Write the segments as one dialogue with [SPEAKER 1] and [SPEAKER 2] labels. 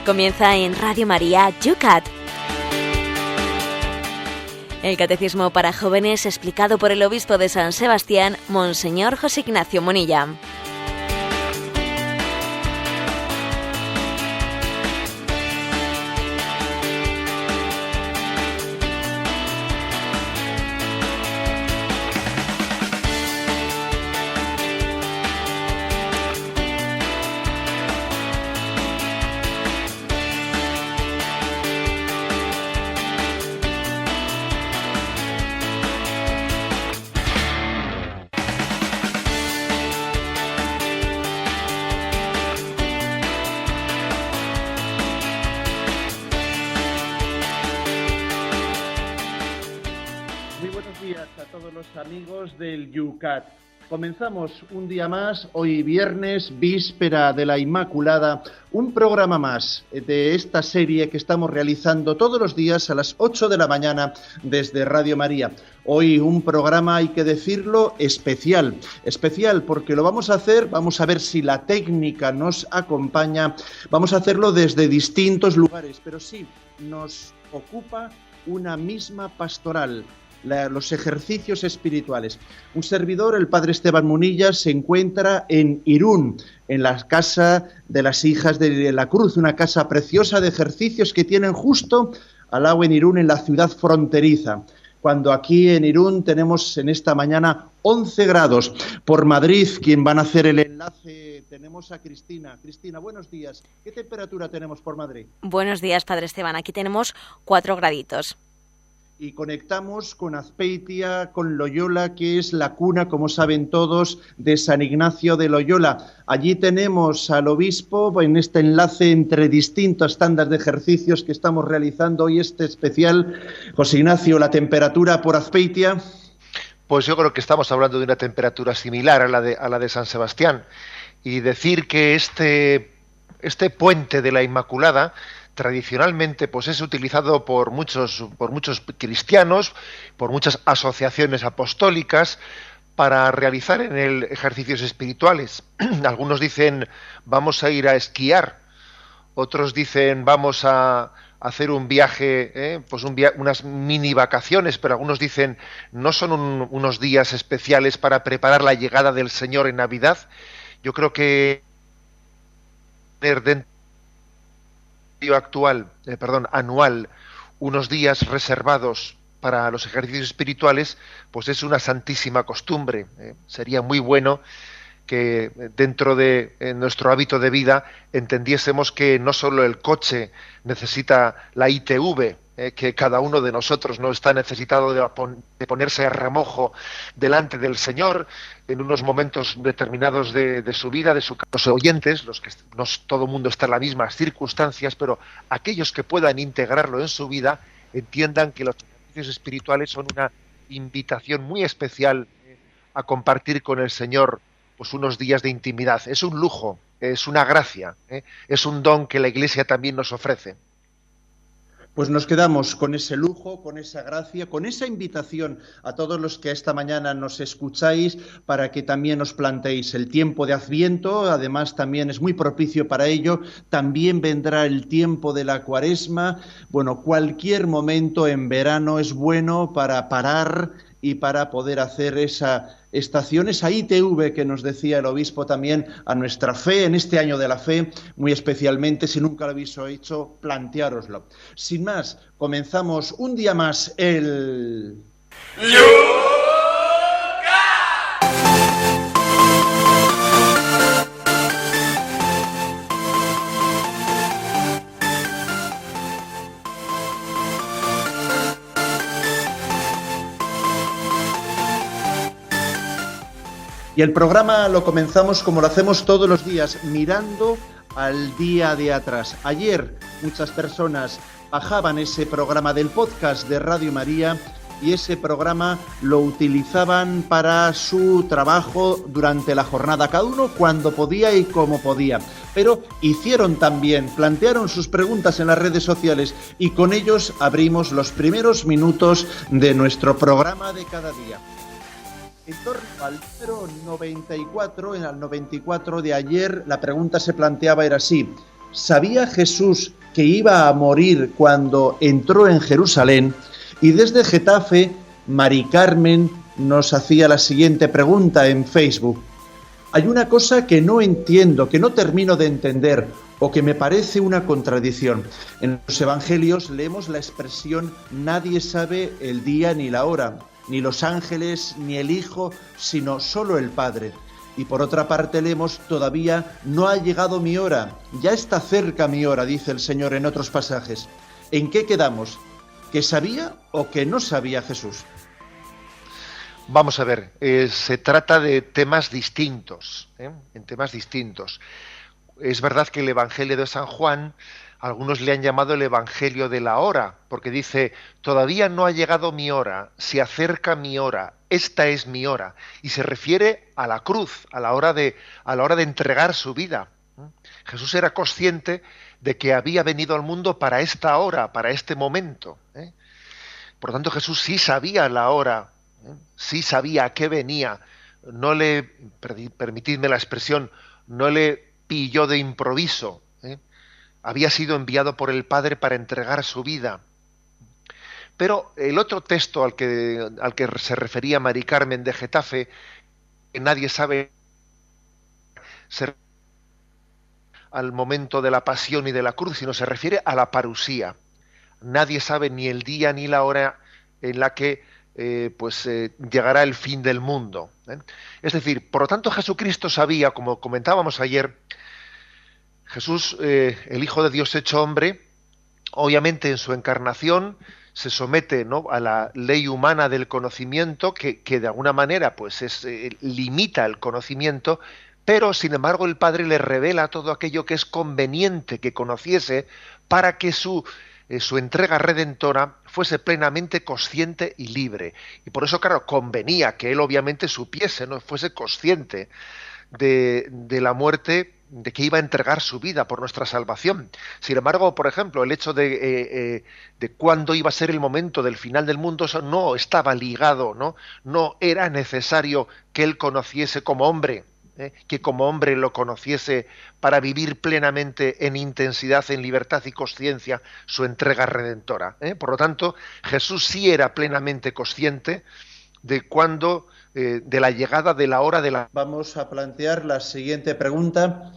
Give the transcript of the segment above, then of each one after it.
[SPEAKER 1] Comienza en Radio María Yucat. El Catecismo para Jóvenes explicado por el Obispo de San Sebastián, Monseñor José Ignacio Munilla.
[SPEAKER 2] Amigos del Yucat, comenzamos un día más, hoy viernes, víspera de la Inmaculada, un programa más de esta serie que estamos realizando todos los días a las 8 de la mañana desde Radio María. Hoy un programa, hay que decirlo, especial porque lo vamos a hacer, vamos a ver si la técnica nos acompaña, vamos a hacerlo desde distintos lugares, pero sí nos ocupa una misma pastoral. Los ejercicios espirituales. Un servidor, el padre Esteban Munilla, se encuentra en Irún, en la casa de las Hijas de la Cruz, una casa preciosa de ejercicios que tienen justo al lado en Irún, en la ciudad fronteriza. Cuando aquí en Irún tenemos en esta mañana 11 grados. Por Madrid, quien van a hacer el enlace, tenemos a Cristina. Cristina, buenos días. ¿Qué temperatura tenemos por Madrid?
[SPEAKER 1] Buenos días, padre Esteban. Aquí tenemos 4 graditos.
[SPEAKER 2] Y conectamos con Azpeitia, con Loyola, que es la cuna, como saben todos, de San Ignacio de Loyola. Allí tenemos al obispo en este enlace entre distintas tandas de ejercicios que estamos realizando hoy este especial. José Ignacio, ¿la temperatura por Azpeitia?
[SPEAKER 3] Pues yo creo que estamos hablando de una temperatura similar a la de San Sebastián. Y decir que este puente de la Inmaculada tradicionalmente pues es utilizado por muchos cristianos, por muchas asociaciones apostólicas para realizar en él ejercicios espirituales. Algunos dicen vamos a ir a esquiar, otros dicen vamos a hacer un viaje, unas mini vacaciones, pero algunos dicen no son unos días especiales para preparar la llegada del Señor en Navidad. Yo creo que anual, unos días reservados para los ejercicios espirituales, pues es una santísima costumbre. Sería muy bueno que dentro de nuestro hábito de vida entendiésemos que no solo el coche necesita la ITV, que cada uno de nosotros no está necesitado de ponerse a remojo delante del Señor en unos momentos determinados de su vida, de los oyentes, los que no todo el mundo está en las mismas circunstancias, pero aquellos que puedan integrarlo en su vida entiendan que los ejercicios espirituales son una invitación muy especial a compartir con el Señor pues unos días de intimidad. Es un lujo, es una gracia, es un don que la Iglesia también nos ofrece.
[SPEAKER 2] Pues nos quedamos con ese lujo, con esa gracia, con esa invitación a todos los que esta mañana nos escucháis para que también os planteéis el tiempo de Adviento. Además también es muy propicio para ello. También vendrá el tiempo de la Cuaresma. Bueno, cualquier momento en verano es bueno para parar y para poder hacer esa estación, esa ITV que nos decía el obispo también a nuestra fe, en este año de la fe, muy especialmente, si nunca lo habéis hecho, planteároslo. Sin más, comenzamos un día más el... Y el programa lo comenzamos como lo hacemos todos los días, mirando al día de atrás. Ayer muchas personas bajaban ese programa del podcast de Radio María y ese programa lo utilizaban para su trabajo durante la jornada, cada uno cuando podía y como podía. Pero hicieron también, plantearon sus preguntas en las redes sociales y con ellos abrimos los primeros minutos de nuestro programa de cada día. En torno al número 94, en el 94 de ayer, la pregunta se planteaba, era así: ¿Sabía Jesús que iba a morir cuando entró en Jerusalén? Y desde Getafe, Mari Carmen nos hacía la siguiente pregunta en Facebook. Hay una cosa que no entiendo, que no termino de entender, o que me parece una contradicción. En los evangelios leemos la expresión nadie sabe el día ni la hora, ni los ángeles, ni el Hijo, sino solo el Padre. Y por otra parte leemos todavía no ha llegado mi hora, ya está cerca mi hora, dice el Señor en otros pasajes. ¿En qué quedamos? ¿Que sabía o que no sabía Jesús?
[SPEAKER 3] Vamos a ver, se trata de temas distintos, en temas distintos. Es verdad que el Evangelio de San Juan, algunos le han llamado el Evangelio de la hora, porque dice, todavía no ha llegado mi hora, se acerca mi hora, esta es mi hora, y se refiere a la cruz, a la hora de entregar su vida. Jesús era consciente de que había venido al mundo para esta hora, para este momento. Por lo tanto, Jesús sí sabía la hora, sí sabía a qué venía. No le, permitidme la expresión, no le pilló de improviso. Había sido enviado por el Padre para entregar su vida. Pero el otro texto al que se refería Mari Carmen de Getafe, que nadie sabe, al momento de la pasión y de la cruz, sino se refiere a la parusía. Nadie sabe ni el día ni la hora en la que llegará el fin del mundo. Es decir, por lo tanto Jesucristo sabía, como comentábamos ayer, Jesús, el Hijo de Dios hecho hombre, obviamente en su encarnación se somete, ¿no?, a la ley humana del conocimiento que de alguna manera limita el conocimiento, pero sin embargo el Padre le revela todo aquello que es conveniente que conociese para que su entrega redentora fuese plenamente consciente y libre. Y por eso, claro, convenía que él obviamente supiese, no fuese consciente de la muerte, de que iba a entregar su vida por nuestra salvación. Sin embargo, por ejemplo, el hecho de cuándo iba a ser el momento del final del mundo, eso no estaba ligado, no era necesario que él conociese como hombre, que como hombre lo conociese para vivir plenamente en intensidad, en libertad y consciencia su entrega redentora. Por lo tanto, Jesús sí era plenamente consciente de cuándo, de la llegada de la hora de la...
[SPEAKER 2] Vamos a plantear la siguiente pregunta,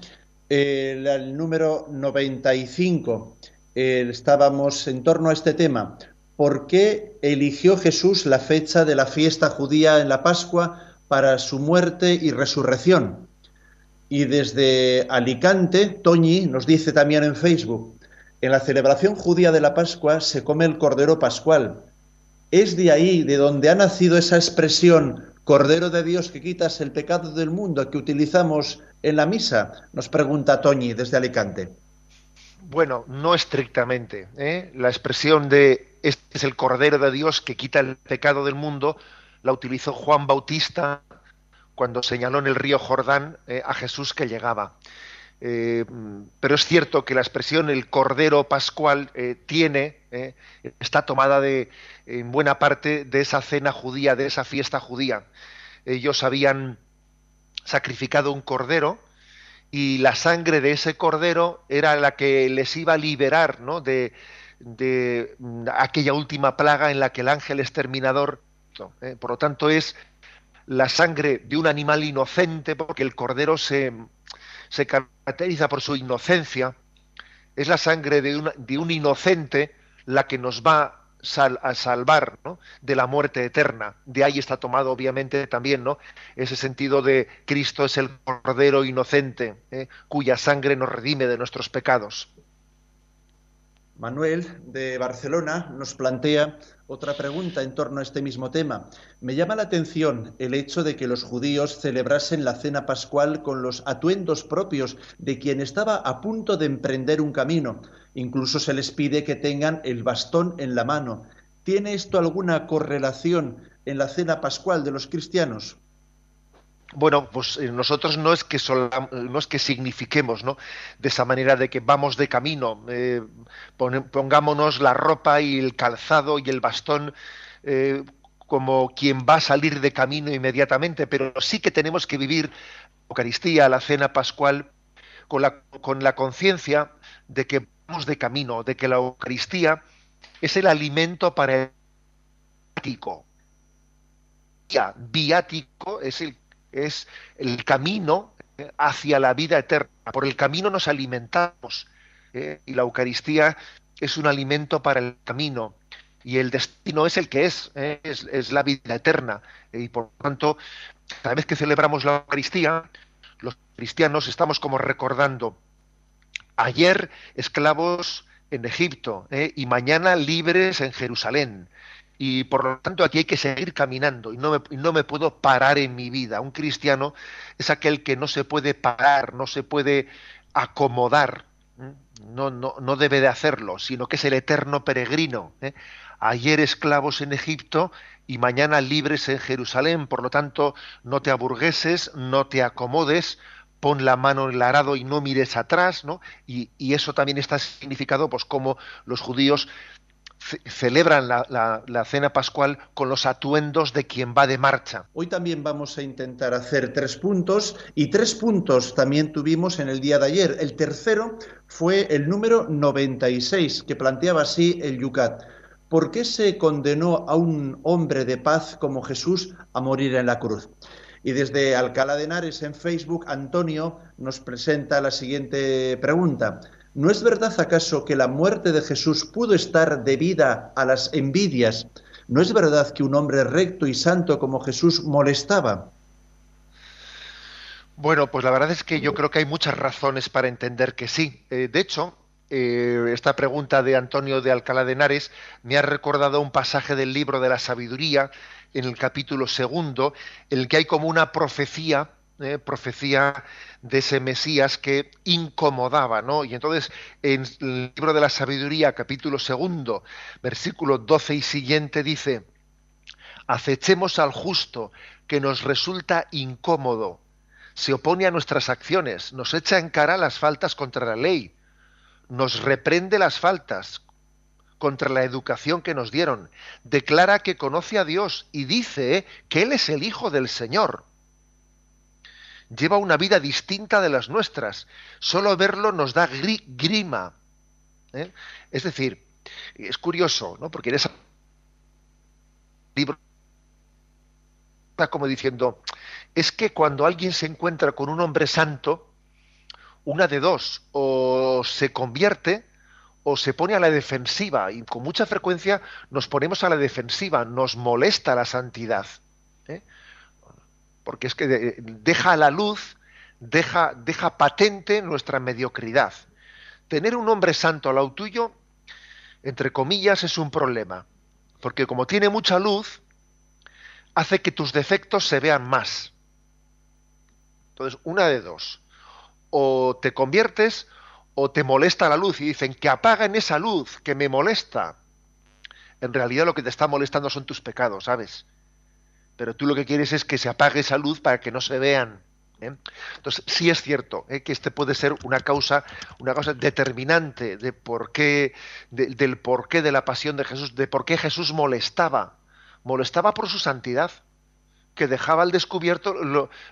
[SPEAKER 2] el número 95. Estábamos en torno a este tema. ¿Por qué eligió Jesús la fecha de la fiesta judía en la Pascua para su muerte y resurrección? Y desde Alicante, Toñi nos dice también en Facebook, en la celebración judía de la Pascua se come el Cordero Pascual. ¿Es de ahí de donde ha nacido esa expresión Cordero de Dios que quitas el pecado del mundo que utilizamos en la misa? Nos pregunta Toñi desde Alicante.
[SPEAKER 3] Bueno, no estrictamente. La expresión de este es el Cordero de Dios que quita el pecado del mundo la utilizó Juan Bautista cuando señaló en el río Jordán a Jesús que llegaba. Pero es cierto que la expresión el Cordero Pascual está tomada en buena parte de esa cena judía, de esa fiesta judía. Ellos habían sacrificado un cordero y la sangre de ese cordero era la que les iba a liberar, ¿no?, de aquella última plaga en la que el ángel exterminador... Por lo tanto, es la sangre de un animal inocente, porque el cordero se caracteriza por su inocencia. Es la sangre de un inocente la que nos va a salvar, ¿no?, de la muerte eterna. De ahí está tomado obviamente también, ¿no?, ese sentido de Cristo es el cordero inocente, cuya sangre nos redime de nuestros pecados.
[SPEAKER 2] Manuel, de Barcelona, nos plantea otra pregunta en torno a este mismo tema. Me llama la atención el hecho de que los judíos celebrasen la cena pascual con los atuendos propios de quien estaba a punto de emprender un camino. Incluso se les pide que tengan el bastón en la mano. ¿Tiene esto alguna correlación en la cena pascual de los cristianos?
[SPEAKER 3] Bueno, pues nosotros no es que signifiquemos, ¿no?, de esa manera de que vamos de camino, pongámonos la ropa y el calzado y el bastón como quien va a salir de camino inmediatamente, pero sí que tenemos que vivir la Eucaristía, la cena pascual, con la conciencia de que vamos de camino, de que la Eucaristía es el alimento para el viático. Viático es el camino hacia la vida eterna. Por el camino nos alimentamos, y la Eucaristía es un alimento para el camino, y el destino es el que es la vida eterna. Y por lo tanto, cada vez que celebramos la Eucaristía, los cristianos estamos como recordando: ayer esclavos en Egipto, y mañana libres en Jerusalén. Y por lo tanto aquí hay que seguir caminando, y no me puedo parar en mi vida. Un cristiano es aquel que no se puede parar, no se puede acomodar, no debe de hacerlo, sino que es el eterno peregrino. Ayer esclavos en Egipto y mañana libres en Jerusalén. Por lo tanto, no te aburgueses, no te acomodes, pon la mano en el arado y no mires atrás, ¿no? Y eso también está significado, pues, como los judíos celebran la cena pascual con los atuendos de quien va de marcha.
[SPEAKER 2] Hoy también vamos a intentar hacer 3 puntos, y 3 puntos también tuvimos en el día de ayer. El tercero fue el número 96, que planteaba así el Yucat: ¿por qué se condenó a un hombre de paz como Jesús a morir en la cruz? Y desde Alcalá de Henares, en Facebook, Antonio nos presenta la siguiente pregunta: ¿no es verdad acaso que la muerte de Jesús pudo estar debida a las envidias? ¿No es verdad que un hombre recto y santo como Jesús molestaba?
[SPEAKER 3] Bueno, pues la verdad es que yo creo que hay muchas razones para entender que sí. De hecho, esta pregunta de Antonio de Alcalá de Henares me ha recordado un pasaje del libro de la Sabiduría, en el capítulo 2, en el que hay como una profecía de ese Mesías que incomodaba, ¿no? Y entonces, en el libro de la Sabiduría, capítulo 2, versículo 12 y siguiente, dice: acechemos al justo, que nos resulta incómodo, se opone a nuestras acciones, nos echa en cara las faltas contra la ley, nos reprende las faltas contra la educación que nos dieron, declara que conoce a Dios y dice que Él es el Hijo del Señor. Lleva una vida distinta de las nuestras. Solo verlo nos da grima. Es decir, es curioso, ¿no? Porque en ese libro está como diciendo, es que cuando alguien se encuentra con un hombre santo, una de dos: o se convierte o se pone a la defensiva, y con mucha frecuencia nos ponemos a la defensiva, nos molesta la santidad, porque es que deja a la luz, deja patente nuestra mediocridad. Tener un hombre santo al lado tuyo, entre comillas, es un problema, porque como tiene mucha luz, hace que tus defectos se vean más. Entonces, una de dos: o te conviertes o te molesta la luz, y dicen que apaguen esa luz que me molesta. En realidad lo que te está molestando son tus pecados, ¿sabes? Pero tú lo que quieres es que se apague esa luz para que no se vean. Entonces, sí es cierto que este puede ser una causa determinante de por qué, del porqué de la pasión de Jesús, de por qué Jesús molestaba por su santidad, que dejaba al descubierto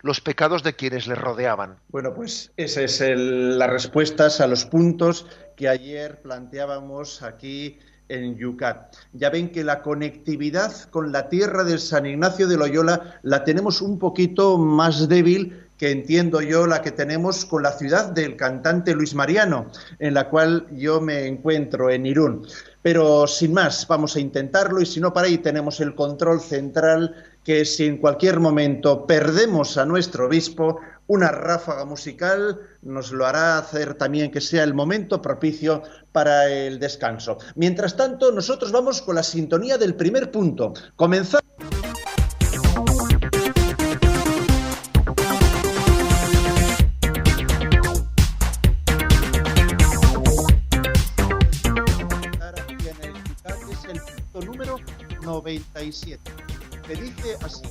[SPEAKER 3] los pecados de quienes le rodeaban.
[SPEAKER 2] Bueno, pues esas es las respuestas a los puntos que ayer planteábamos aquí en Yucat. Ya ven que la conectividad con la tierra de San Ignacio de Loyola la tenemos un poquito más débil que, entiendo yo, la que tenemos con la ciudad del cantante Luis Mariano, en la cual yo me encuentro, en Irún. Pero sin más, vamos a intentarlo, y si no, para ahí tenemos el control central, que si en cualquier momento perdemos a nuestro obispo, una ráfaga musical nos lo hará hacer también que sea el momento propicio para el descanso. Mientras tanto, nosotros vamos con la sintonía del primer punto. Comenzamos. Es el punto número 97. Que dice así: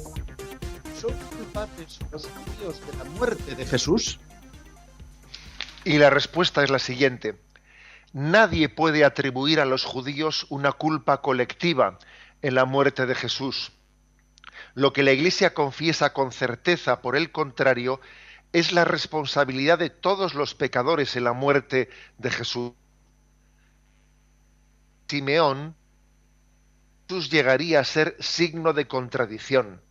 [SPEAKER 2] ¿son culpables los judíos de la muerte de Jesús?
[SPEAKER 3] Y la respuesta es la siguiente: nadie puede atribuir a los judíos una culpa colectiva en la muerte de Jesús. Lo que la Iglesia confiesa con certeza, por el contrario, es la responsabilidad de todos los pecadores en la muerte de Jesús. Simeón, Jesús llegaría a ser signo de contradicción.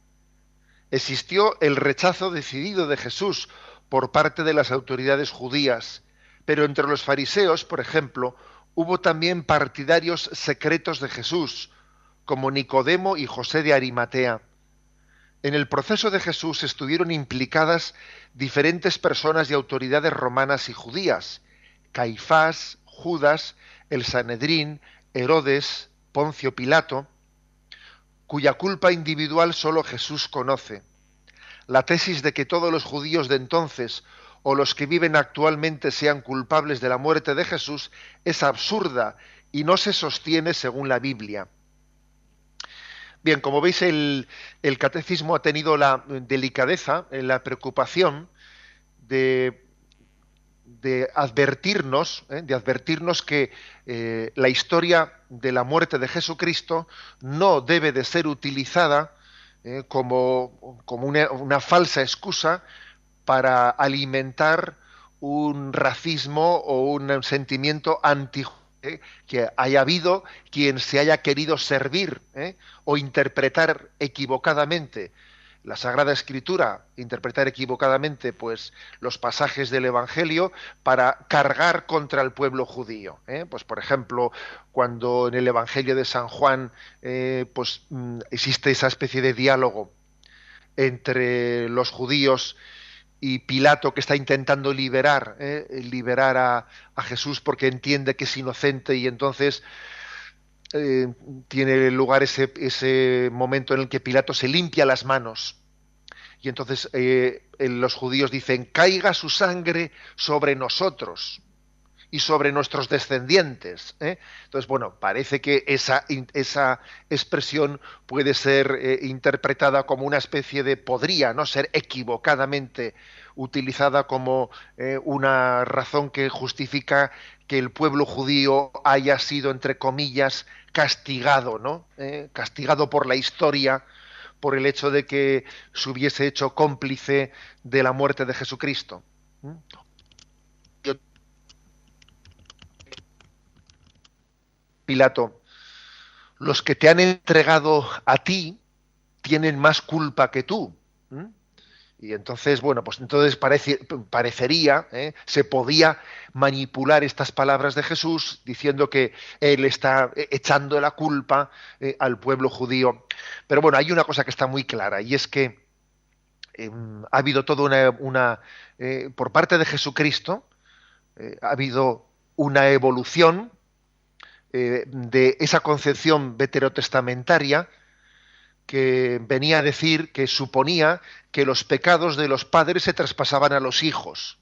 [SPEAKER 3] Existió el rechazo decidido de Jesús por parte de las autoridades judías, pero entre los fariseos, por ejemplo, hubo también partidarios secretos de Jesús, como Nicodemo y José de Arimatea. En el proceso de Jesús estuvieron implicadas diferentes personas y autoridades romanas y judías: Caifás, Judas, el Sanedrín, Herodes, Poncio Pilato, cuya culpa individual solo Jesús conoce. La tesis de que todos los judíos de entonces o los que viven actualmente sean culpables de la muerte de Jesús es absurda y no se sostiene según la Biblia. Bien, como veis, el catecismo ha tenido la delicadeza, la preocupación de advertirnos que la historia de la muerte de Jesucristo no debe de ser utilizada como una falsa excusa para alimentar un racismo o un sentimiento que haya habido quien se haya querido servir o interpretar equivocadamente la Sagrada Escritura, interpretar equivocadamente pues los pasajes del Evangelio para cargar contra el pueblo judío. Pues por ejemplo, cuando en el Evangelio de San Juan existe esa especie de diálogo entre los judíos y Pilato, que está intentando liberar a Jesús porque entiende que es inocente, y entonces tiene lugar ese momento en el que Pilato se limpia las manos, y entonces los judíos dicen: caiga su sangre sobre nosotros y sobre nuestros descendientes. Entonces, bueno, parece que esa expresión puede ser interpretada como una especie de, podría no ser equivocadamente utilizada como una razón que justifica que el pueblo judío haya sido, entre comillas, castigado, ¿no? Castigado por la historia, por el hecho de que se hubiese hecho cómplice de la muerte de Jesucristo. Pilato: los que te han entregado a ti tienen más culpa que tú. Y entonces, bueno, pues entonces parecería, se podía manipular estas palabras de Jesús diciendo que él está echando la culpa al pueblo judío. Pero bueno, hay una cosa que está muy clara, y es que ha habido toda por parte de Jesucristo, ha habido una evolución de esa concepción veterotestamentaria que venía a decir, que suponía que los pecados de los padres se traspasaban a los hijos,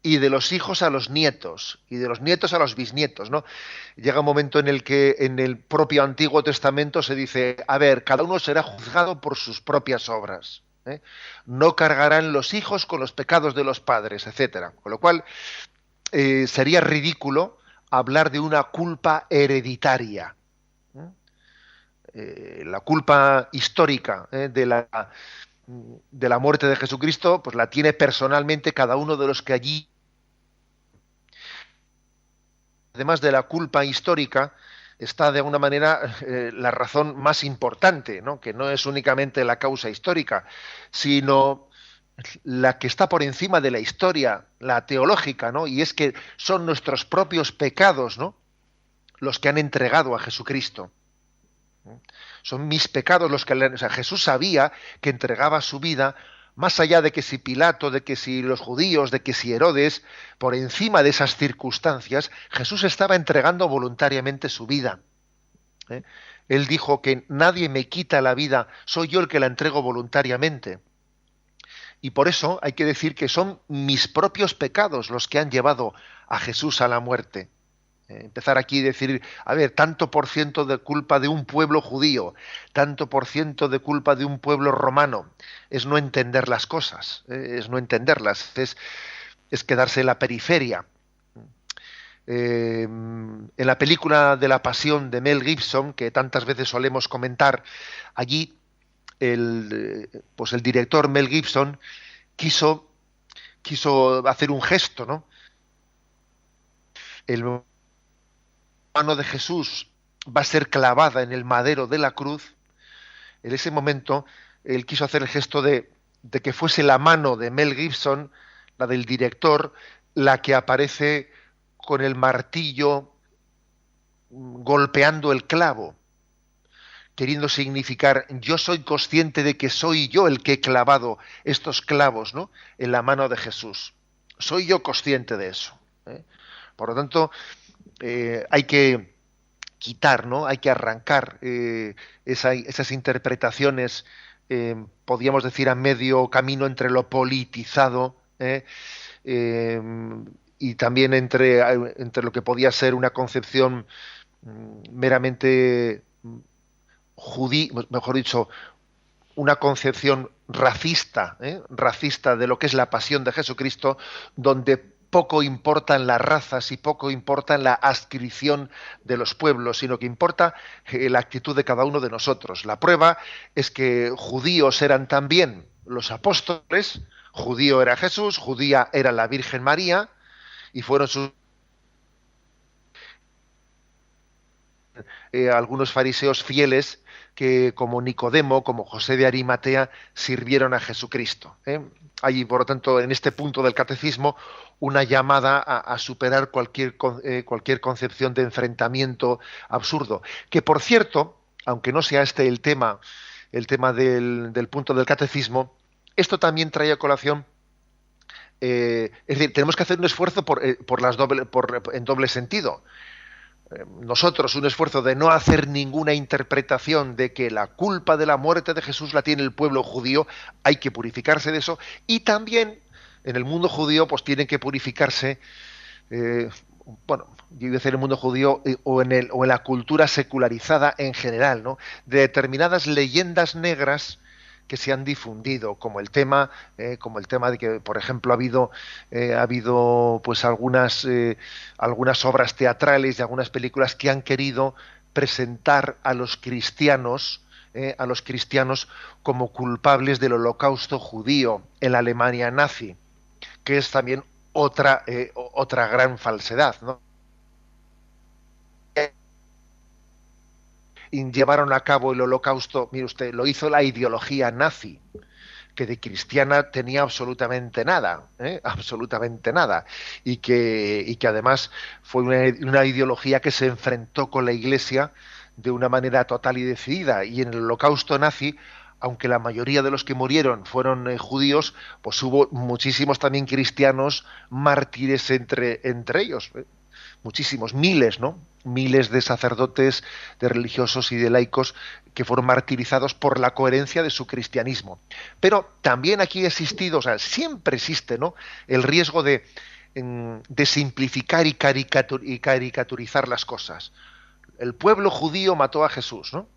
[SPEAKER 3] y de los hijos a los nietos, y de los nietos a los bisnietos, ¿no? Llega un momento en el que en el propio Antiguo Testamento se dice: a ver, cada uno será juzgado por sus propias obras, no cargarán los hijos con los pecados de los padres, etcétera. Con lo cual sería ridículo hablar de una culpa hereditaria. La culpa histórica de la muerte de Jesucristo, pues la tiene personalmente cada uno de los que allí. Además de la culpa histórica, está de alguna manera la razón más importante, ¿no? Que no es únicamente la causa histórica, sino la que está por encima de la historia, la teológica, ¿no? Y es que son nuestros propios pecados, ¿no?, los que han entregado a Jesucristo. Son mis pecados los que... O sea, Jesús sabía que entregaba su vida, más allá de que si Pilato, de que si los judíos, de que si Herodes, por encima de esas circunstancias, Jesús estaba entregando voluntariamente su vida. Él dijo que nadie me quita la vida, soy yo el que la entrego voluntariamente. Y por eso hay que decir que son mis propios pecados los que han llevado a Jesús a la muerte. Empezar aquí y decir, a ver, tanto por ciento de culpa de un pueblo judío, tanto por ciento de culpa de un pueblo romano, es no entender las cosas, es no entenderlas, es quedarse en la periferia. En la película de La Pasión de Mel Gibson, que tantas veces solemos comentar, allí el director Mel Gibson quiso hacer un gesto, ¿no? El mano de Jesús va a ser clavada en el madero de la cruz. En ese momento él quiso hacer el gesto de que fuese la mano de Mel Gibson, la del director, la que aparece con el martillo golpeando el clavo, queriendo significar: yo soy consciente de que soy yo el que he clavado estos clavos, ¿no?, en la mano de Jesús. Soy yo consciente de eso, ¿eh? Por lo tanto, hay que quitar, ¿no?, hay que arrancar esas interpretaciones, podríamos decir, a medio camino entre lo politizado, y también entre lo que podía ser una concepción meramente mejor dicho, una concepción racista, racista de lo que es la pasión de Jesucristo, donde poco importan las razas y poco importa la adscripción de los pueblos, sino que importa la actitud de cada uno de nosotros. La prueba es que judíos eran también los apóstoles, judío era Jesús, judía era la Virgen María, y fueron algunos fariseos fieles que, como Nicodemo, como José de Arimatea, sirvieron a Jesucristo. Hay, por lo tanto, en este punto del catecismo, una llamada a superar cualquier concepción de enfrentamiento absurdo. Que, por cierto, aunque no sea este el tema del punto del catecismo, esto también trae a colación. Es decir, tenemos que hacer un esfuerzo en doble sentido. Nosotros, un esfuerzo de no hacer ninguna interpretación de que la culpa de la muerte de Jesús la tiene el pueblo judío, hay que purificarse de eso, y también en el mundo judío pues tienen que purificarse, yo iba a decir el mundo judío, o en la cultura secularizada en general, ¿no?, de determinadas leyendas negras que se han difundido, como el tema de que, por ejemplo, ha habido pues algunas obras teatrales y algunas películas que han querido presentar a los cristianos como culpables del holocausto judío en la Alemania nazi, que es también otra gran falsedad, ¿no? Y llevaron a cabo el holocausto, mire usted, lo hizo la ideología nazi, que de cristiana tenía absolutamente nada, absolutamente nada, y que además fue una ideología que se enfrentó con la Iglesia de una manera total y decidida. Y en el holocausto nazi, aunque la mayoría de los que murieron fueron judíos, pues hubo muchísimos también cristianos mártires entre ellos. Muchísimos, miles, ¿no? Miles de sacerdotes, de religiosos y de laicos que fueron martirizados por la coherencia de su cristianismo. Pero también aquí ha existido, o sea, siempre existe, ¿no?, el riesgo de simplificar y caricaturizar las cosas. El pueblo judío mató a Jesús, ¿no?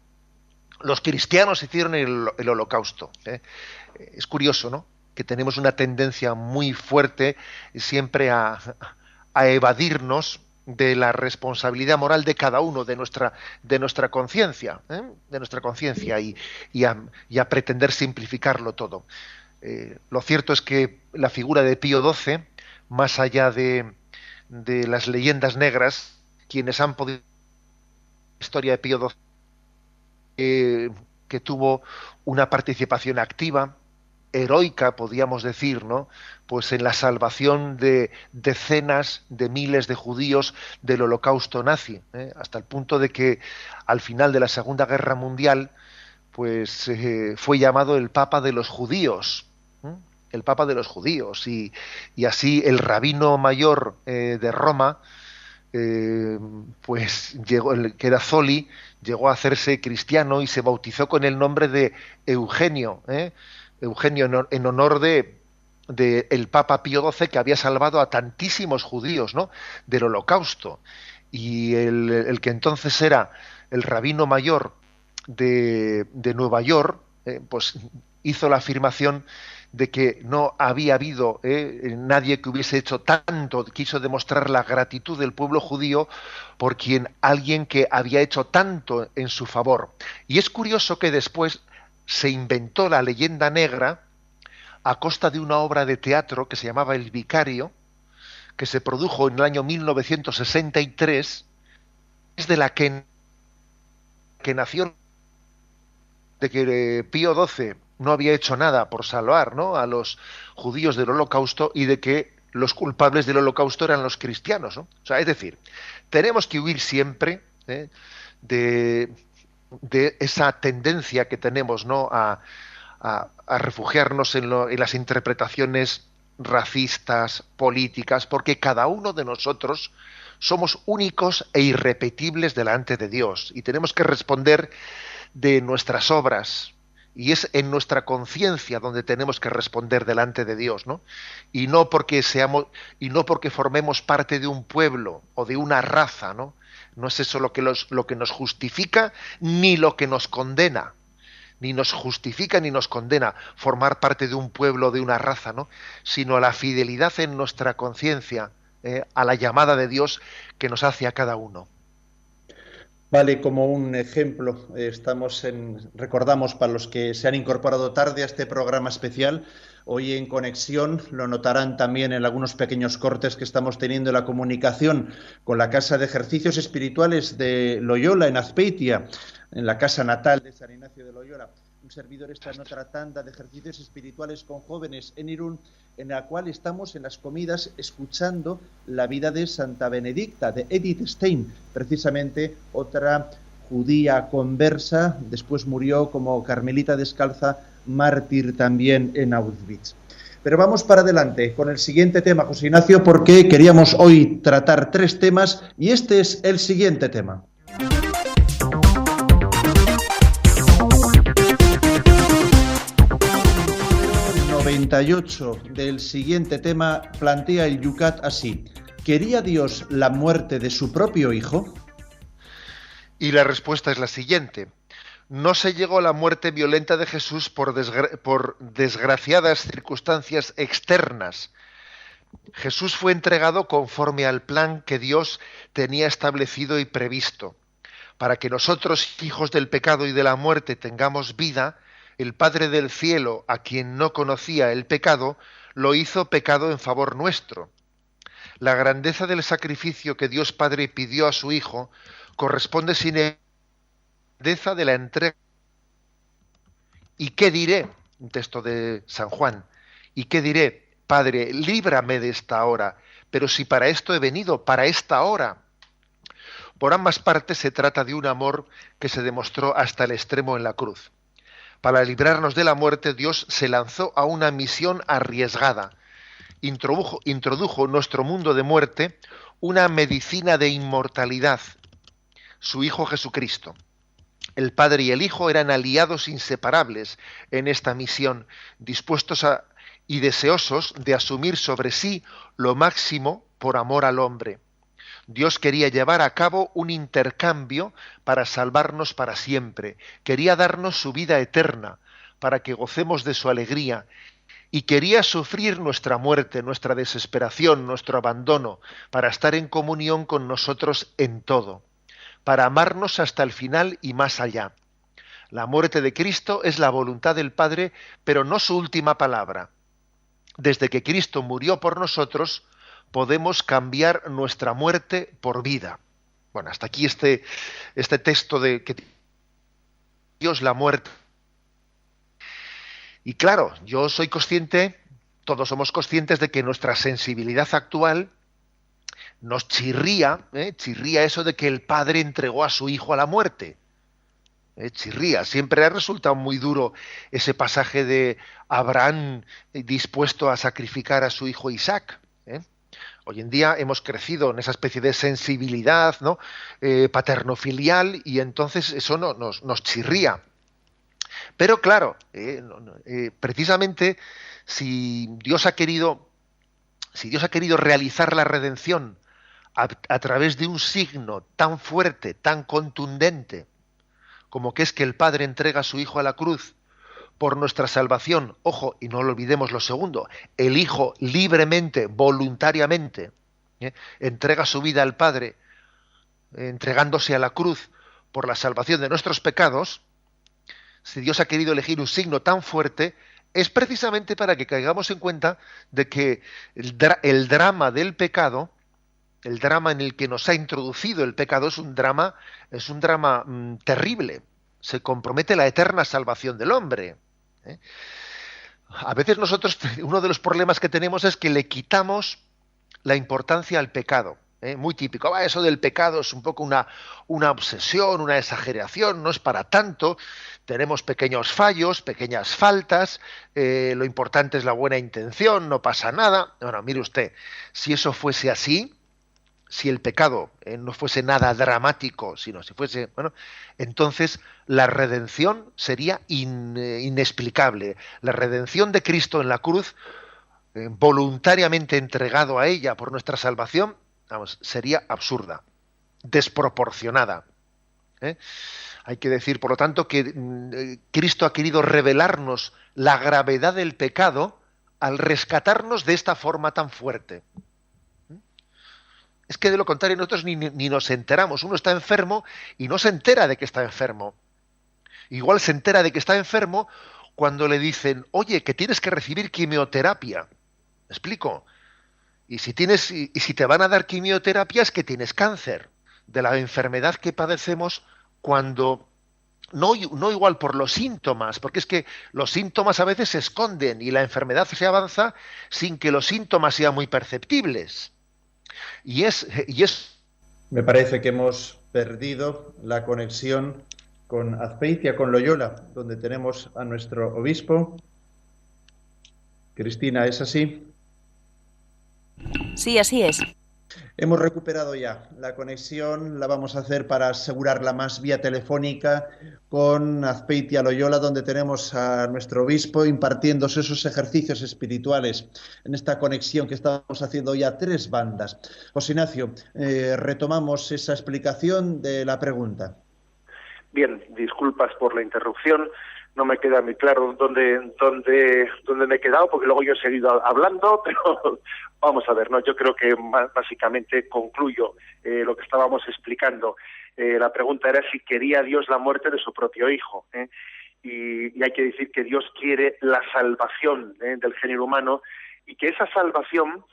[SPEAKER 3] Los cristianos hicieron el holocausto. Es curioso, ¿no?, que tenemos una tendencia muy fuerte siempre a evadirnos de la responsabilidad moral de cada uno, de nuestra conciencia, y a pretender simplificarlo todo. Lo cierto es que la figura de Pío XII, más allá de las leyendas negras, quienes han podido la historia de Pío XII, que tuvo una participación activa, heroica, podríamos decir, ¿no?, pues en la salvación de decenas de miles de judíos del holocausto nazi, hasta el punto de que al final de la Segunda Guerra Mundial pues fue llamado el Papa de los Judíos, el Papa de los Judíos, y así el rabino mayor de Roma, pues que era Zoli, llegó a hacerse cristiano y se bautizó con el nombre de Eugenio, Eugenio, en honor de el Papa Pío XII, que había salvado a tantísimos judíos, ¿no?, del holocausto. Y el que entonces era el rabino mayor de Nueva York, pues hizo la afirmación de que no había habido nadie que hubiese hecho tanto, quiso demostrar la gratitud del pueblo judío por alguien que había hecho tanto en su favor. Y es curioso que después se inventó la leyenda negra a costa de una obra de teatro que se llamaba El Vicario, que se produjo en el año 1963, es de la que nació de que Pío XII no había hecho nada por salvar, ¿no?, a los judíos del Holocausto, y de que los culpables del Holocausto eran los cristianos, ¿no? O sea, es decir, tenemos que huir siempre, de esa tendencia que tenemos, ¿no?, a refugiarnos en las interpretaciones racistas, políticas, porque cada uno de nosotros somos únicos e irrepetibles delante de Dios, y tenemos que responder de nuestras obras, y es en nuestra conciencia donde tenemos que responder delante de Dios, ¿no? Y no porque formemos parte de un pueblo o de una raza, ¿no? No es eso lo que nos justifica ni lo que nos condena. Ni nos justifica ni nos condena formar parte de un pueblo o de una raza, ¿no?, sino la fidelidad en nuestra conciencia, a la llamada de Dios que nos hace a cada uno.
[SPEAKER 2] Vale, como un ejemplo, recordamos para los que se han incorporado tarde a este programa especial, hoy en Conexión, lo notarán también en algunos pequeños cortes que estamos teniendo en la comunicación con la Casa de Ejercicios Espirituales de Loyola, en Azpeitia, en la casa natal de San Ignacio de Loyola. Un servidor está en otra tanda de ejercicios espirituales con jóvenes en Irún, en la cual estamos en las comidas escuchando la vida de Santa Benedicta, de Edith Stein, precisamente otra judía conversa, después murió como carmelita descalza, mártir también en Auschwitz. Pero vamos para adelante con el siguiente tema, José Ignacio, porque queríamos hoy tratar 3 temas y este es el siguiente tema. 98 del siguiente tema plantea el Yucat así: ¿quería Dios la muerte de su propio hijo?
[SPEAKER 3] Y la respuesta es la siguiente: no se llegó a la muerte violenta de Jesús por desgraciadas circunstancias externas. Jesús fue entregado conforme al plan que Dios tenía establecido y previsto. Para que nosotros, hijos del pecado y de la muerte, tengamos vida, el Padre del cielo, a quien no conocía el pecado, lo hizo pecado en favor nuestro. La grandeza del sacrificio que Dios Padre pidió a su Hijo corresponde sin la grandeza de la entrega. ¿Y qué diré? Un texto de San Juan. ¿Y qué diré? Padre, líbrame de esta hora, pero si para esto he venido, para esta hora. Por ambas partes se trata de un amor que se demostró hasta el extremo en la cruz. Para librarnos de la muerte, Dios se lanzó a una misión arriesgada. Introdujo en nuestro mundo de muerte una medicina de inmortalidad, su Hijo Jesucristo. El Padre y el Hijo eran aliados inseparables en esta misión, dispuestos y deseosos de asumir sobre sí lo máximo por amor al hombre. Dios quería llevar a cabo un intercambio para salvarnos para siempre. Quería darnos su vida eterna para que gocemos de su alegría. Y quería sufrir nuestra muerte, nuestra desesperación, nuestro abandono, para estar en comunión con nosotros en todo, para amarnos hasta el final y más allá. La muerte de Cristo es la voluntad del Padre, pero no su última palabra. Desde que Cristo murió por nosotros, podemos cambiar nuestra muerte por vida. Bueno, hasta aquí este texto de que Dios la muerte. Y claro, yo soy consciente, todos somos conscientes de que nuestra sensibilidad actual nos chirría eso de que el Padre entregó a su Hijo a la muerte. Chirría, siempre ha resultado muy duro ese pasaje de Abraham dispuesto a sacrificar a su hijo Isaac. Hoy en día hemos crecido en esa especie de sensibilidad, ¿no?, paterno-filial, y entonces eso nos chirría. Pero claro, precisamente si Dios ha querido realizar la redención a través de un signo tan fuerte, tan contundente, como que es que el Padre entrega a su Hijo a la cruz por nuestra salvación, ojo, y no lo olvidemos lo segundo, el Hijo libremente, voluntariamente, entrega su vida al Padre, entregándose a la cruz por la salvación de nuestros pecados. Si Dios ha querido elegir un signo tan fuerte, es precisamente para que caigamos en cuenta de que el drama del pecado, el drama en el que nos ha introducido el pecado, es un drama terrible. Se compromete la eterna salvación del hombre. A veces nosotros, uno de los problemas que tenemos es que le quitamos la importancia al pecado. Muy típico, eso del pecado es un poco una obsesión, una exageración, no es para tanto, tenemos pequeños fallos, pequeñas faltas, lo importante es la buena intención, no pasa nada. Bueno, mire usted, si eso fuese así, si el pecado no fuese nada dramático, sino si fuese, entonces la redención sería inexplicable. La redención de Cristo en la cruz, voluntariamente entregado a ella por nuestra salvación, sería absurda, desproporcionada. Hay que decir, por lo tanto, que Cristo ha querido revelarnos la gravedad del pecado al rescatarnos de esta forma tan fuerte. Es que de lo contrario nosotros ni nos enteramos. Uno está enfermo y no se entera de que está enfermo. Igual se entera de que está enfermo cuando le dicen, oye, que tienes que recibir quimioterapia. ¿Me explico? Y si te van a dar quimioterapia es que tienes cáncer, de la enfermedad que padecemos cuando, no igual por los síntomas, porque es que los síntomas a veces se esconden y la enfermedad se avanza sin que los síntomas sean muy perceptibles. Y es...
[SPEAKER 2] Me parece que hemos perdido la conexión con Azpeitia, con Loyola, donde tenemos a nuestro obispo. Cristina, ¿es así?
[SPEAKER 1] Sí, así es.
[SPEAKER 2] Hemos recuperado ya la conexión, la vamos a hacer para asegurarla más vía telefónica con Azpeitia Loyola, donde tenemos a nuestro obispo impartiéndose esos ejercicios espirituales en esta conexión que estamos haciendo ya 3 bandas. José Ignacio, retomamos esa explicación de la pregunta.
[SPEAKER 4] Bien, disculpas por la interrupción. No me queda muy claro dónde me he quedado, porque luego yo he seguido hablando, pero vamos a ver, ¿no? Yo creo que básicamente concluyo lo que estábamos explicando. La pregunta era si quería Dios la muerte de su propio hijo, y hay que decir que Dios quiere la salvación del género humano, y que esa salvación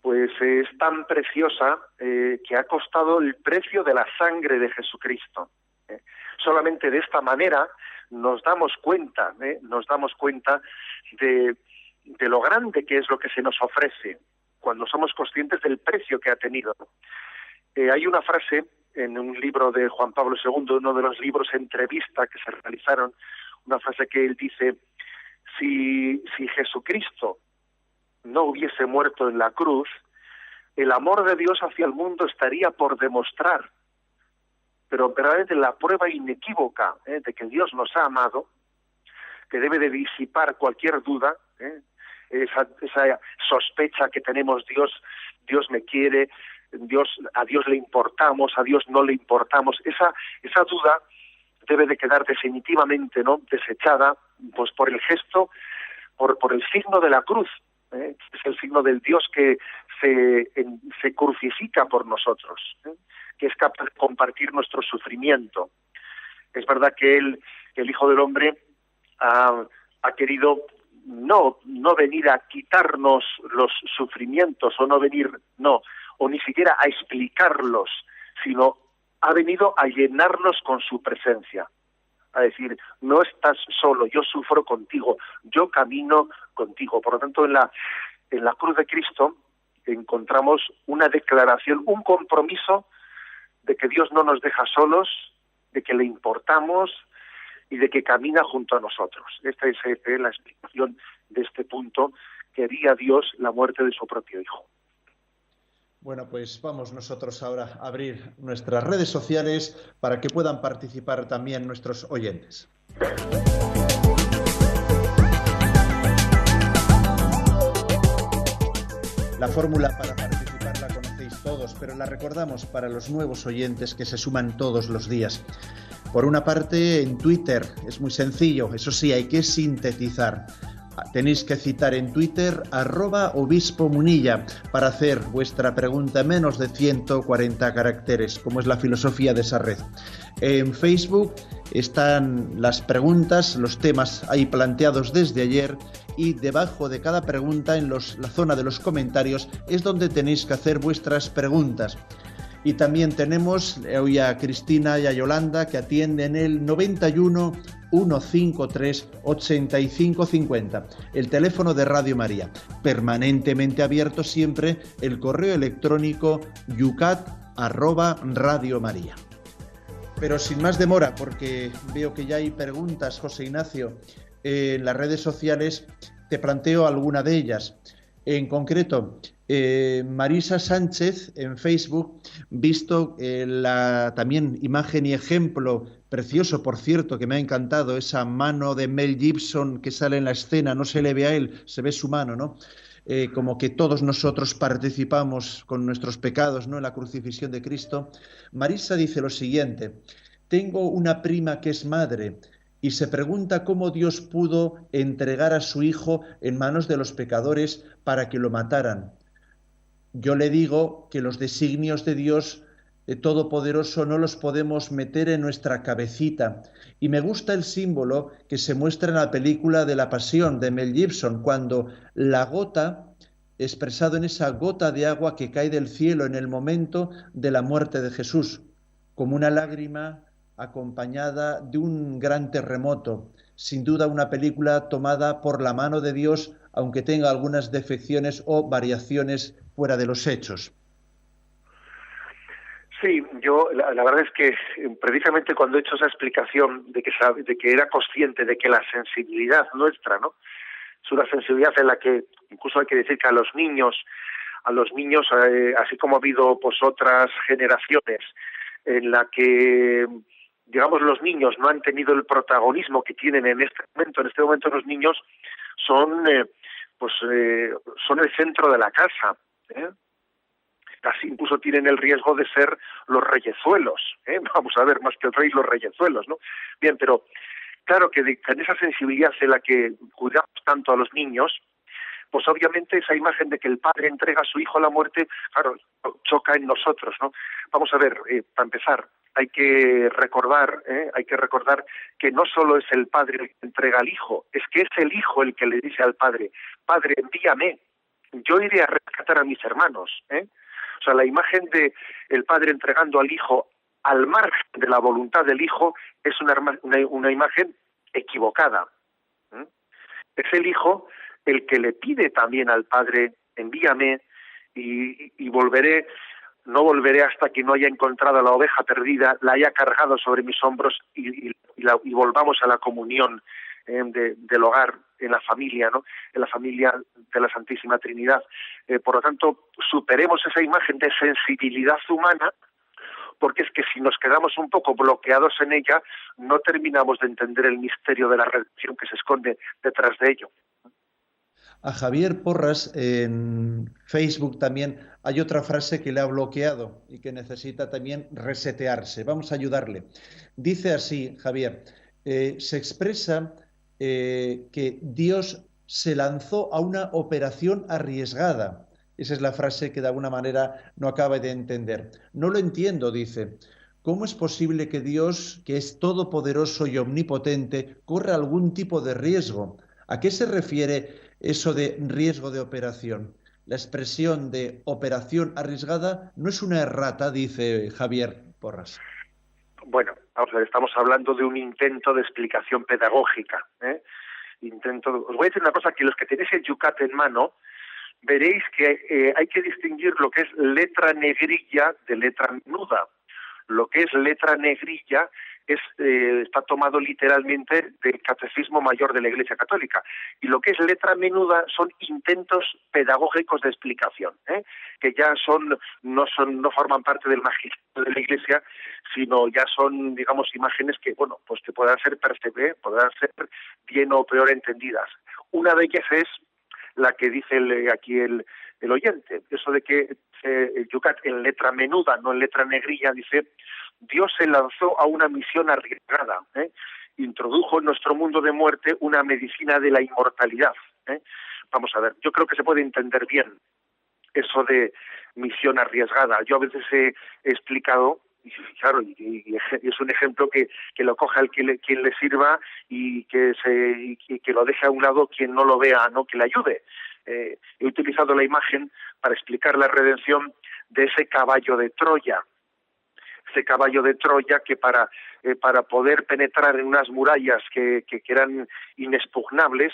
[SPEAKER 4] pues es tan preciosa que ha costado el precio de la sangre de Jesucristo. Solamente de esta manera nos damos cuenta de lo grande que es lo que se nos ofrece, cuando somos conscientes del precio que ha tenido. Hay una frase en un libro de Juan Pablo II, uno de los libros entrevista que se realizaron, una frase que él dice: si Jesucristo no hubiese muerto en la cruz, el amor de Dios hacia el mundo estaría por demostrar. Pero verdaderamente la prueba inequívoca de que Dios nos ha amado, que debe de disipar cualquier duda, esa sospecha que tenemos, Dios me quiere, a Dios le importamos, a Dios no le importamos, esa duda debe de quedar definitivamente, ¿no?, desechada, pues por el gesto, por el signo de la cruz, es el signo del Dios que se crucifica por nosotros, que es capaz de compartir nuestro sufrimiento. Es verdad que el Hijo del Hombre ha querido no venir a quitarnos los sufrimientos, o ni siquiera a explicarlos, sino ha venido a llenarnos con su presencia, a decir, no estás solo, yo sufro contigo, yo camino contigo. Por lo tanto, en la cruz de Cristo encontramos una declaración, un compromiso de que Dios no nos deja solos, de que le importamos y de que camina junto a nosotros. Esta es la explicación de este punto: quería Dios la muerte de su propio Hijo.
[SPEAKER 2] Bueno, pues vamos nosotros ahora a abrir nuestras redes sociales para que puedan participar también nuestros oyentes. La fórmula para participar la conocéis todos, pero la recordamos para los nuevos oyentes que se suman todos los días. Por una parte, en Twitter es muy sencillo, eso sí, hay que sintetizar. Tenéis que citar en Twitter @obispo Munilla para hacer vuestra pregunta en menos de 140 caracteres, como es la filosofía de esa red. En Facebook están las preguntas, los temas ahí planteados desde ayer, y debajo de cada pregunta, en la zona de los comentarios, es donde tenéis que hacer vuestras preguntas. Y también tenemos hoy a Cristina y a Yolanda, que atienden el 91 153 85 50, el teléfono de Radio María. Permanentemente abierto siempre el correo electrónico yucat@radiomaria. Pero sin más demora, porque veo que ya hay preguntas, José Ignacio, en las redes sociales, te planteo alguna de ellas. En concreto, Marisa Sánchez en Facebook, visto la también imagen y ejemplo precioso, por cierto, que me ha encantado, esa mano de Mel Gibson que sale en la escena, no se le ve a él, se ve su mano, ¿no? Como que todos nosotros participamos con nuestros pecados, ¿no?, en la crucifixión de Cristo. Marisa dice lo siguiente: tengo una prima que es madre y se pregunta cómo Dios pudo entregar a su hijo en manos de los pecadores para que lo mataran. Yo le digo que los designios de Dios Todopoderoso no los podemos meter en nuestra cabecita. Y me gusta el símbolo que se muestra en la película de La Pasión de Mel Gibson, cuando la gota, expresado en esa gota de agua que cae del cielo en el momento de la muerte de Jesús, como una lágrima acompañada de un gran terremoto. Sin duda una película tomada por la mano de Dios, aunque tenga algunas defecciones o variaciones fuera de los hechos.
[SPEAKER 4] Sí, yo la verdad es que precisamente cuando he hecho esa explicación de que era consciente de que la sensibilidad nuestra, ¿no?, es una sensibilidad en la que incluso hay que decir que a los niños, así como ha habido pues otras generaciones en la que, digamos, los niños no han tenido el protagonismo que tienen en este momento. En este momento los niños son el centro de la casa, ¿eh? Casi incluso tienen el riesgo de ser los reyezuelos, ¿eh? Vamos a ver, más que el rey, los reyezuelos, ¿no? Bien, pero claro que en esa sensibilidad en la que cuidamos tanto a los niños, pues obviamente esa imagen de que el padre entrega a su hijo a la muerte, claro, choca en nosotros, ¿no? Vamos a ver, para empezar, hay que recordar que no solo es el padre el que entrega al hijo, es que es el hijo el que le dice al padre: Padre, envíame, yo iré a rescatar a mis hermanos, ¿eh? O sea, la imagen de el padre entregando al hijo al margen de la voluntad del hijo es una imagen equivocada, ¿eh? Es el hijo el que le pide también al padre: envíame y volveré. No volveré hasta que no haya encontrado a la oveja perdida, la haya cargado sobre mis hombros y volvamos a la comunión del hogar, en la familia, ¿no?, en la familia de la Santísima Trinidad. Por lo tanto, superemos esa imagen de sensibilidad humana, porque es que si nos quedamos un poco bloqueados en ella, no terminamos de entender el misterio de la redención que se esconde detrás de ello.
[SPEAKER 2] A Javier Porras en Facebook también hay otra frase que le ha bloqueado y que necesita también resetearse. Vamos a ayudarle. Dice así, Javier, se expresa que Dios se lanzó a una operación arriesgada. Esa es la frase que de alguna manera no acaba de entender. No lo entiendo, dice. ¿Cómo es posible que Dios, que es todopoderoso y omnipotente, corra algún tipo de riesgo? ¿A qué se refiere eso de riesgo de operación? La expresión de operación arriesgada no es una errata, dice Javier Porras.
[SPEAKER 4] Bueno, vamos a ver, estamos hablando de un intento de explicación pedagógica, ¿eh? Os voy a decir una cosa, que los que tenéis el Yucat en mano, veréis que hay que distinguir lo que es letra negrilla de letra menuda. Lo que es letra negrilla está tomado literalmente del Catecismo Mayor de la Iglesia Católica, y lo que es letra menuda son intentos pedagógicos de explicación, ¿eh?, que ya no forman parte del magisterio de la Iglesia, sino ya son, digamos, imágenes que, bueno, pues que podrán ser podrán ser bien o peor entendidas. Una de ellas es la que dice aquí el oyente, eso de que el Yucat en letra menuda, no en letra negrilla, dice: Dios se lanzó a una misión arriesgada, ¿eh? introdujo en nuestro mundo de muerte una medicina de la inmortalidad. Vamos a ver, yo creo que se puede entender bien eso de misión arriesgada. Yo a veces he explicado, y claro, y es un ejemplo que lo coja quien le sirva y que lo deje a un lado quien no lo vea, ¿no? Que le ayude. He utilizado la imagen para explicar la redención de ese caballo de Troya. Ese caballo de Troya que para poder penetrar en unas murallas que eran inexpugnables,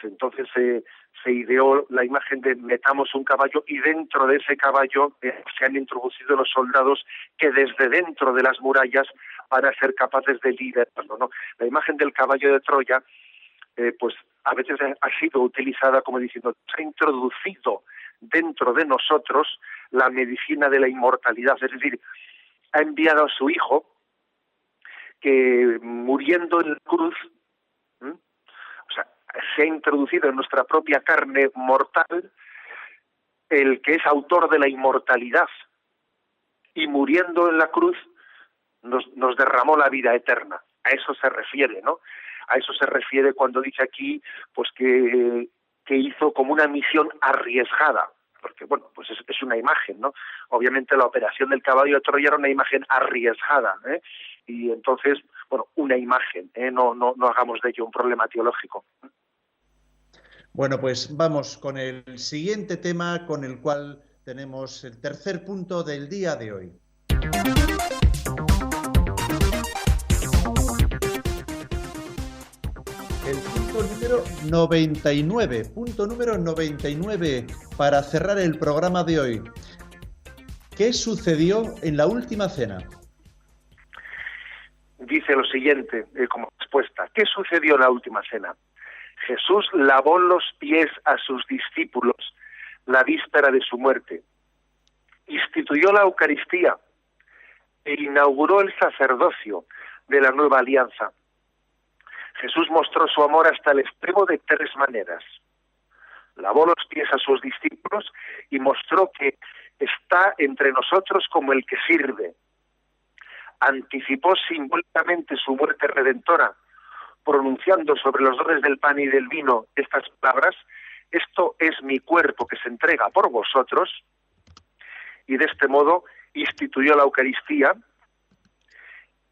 [SPEAKER 4] entonces se ideó la imagen de metamos un caballo y dentro de ese caballo se han introducido los soldados que desde dentro de las murallas van a ser capaces de liderarlo, ¿no? La imagen del caballo de Troya pues a veces ha sido utilizada como diciendo, se ha introducido dentro de nosotros la medicina de la inmortalidad, es decir, ha enviado a su hijo que muriendo en la cruz, o sea, se ha introducido en nuestra propia carne mortal el que es autor de la inmortalidad y muriendo en la cruz nos derramó la vida eterna. A eso se refiere, ¿no? A eso se refiere cuando dice aquí pues que hizo como una misión arriesgada, porque bueno, pues es una imagen, ¿no? Obviamente la operación del caballo de Troya era una imagen arriesgada, y entonces, bueno, una imagen, no hagamos de ello un problema teológico.
[SPEAKER 2] Bueno, pues vamos con el siguiente tema con el cual tenemos el tercer punto del día de hoy. El punto número 99, punto número 99 para cerrar el programa de hoy. ¿Qué sucedió en la última cena?
[SPEAKER 4] Dice lo siguiente como respuesta. ¿Qué sucedió en la última cena? Jesús lavó los pies a sus discípulos la víspera de su muerte, instituyó la Eucaristía e inauguró el sacerdocio de la nueva alianza. Jesús mostró su amor hasta el extremo de tres maneras. Lavó los pies a sus discípulos y mostró que está entre nosotros como el que sirve. Anticipó simbólicamente su muerte redentora, pronunciando sobre los dones del pan y del vino estas palabras: esto es mi cuerpo que se entrega por vosotros, y de este modo instituyó la Eucaristía,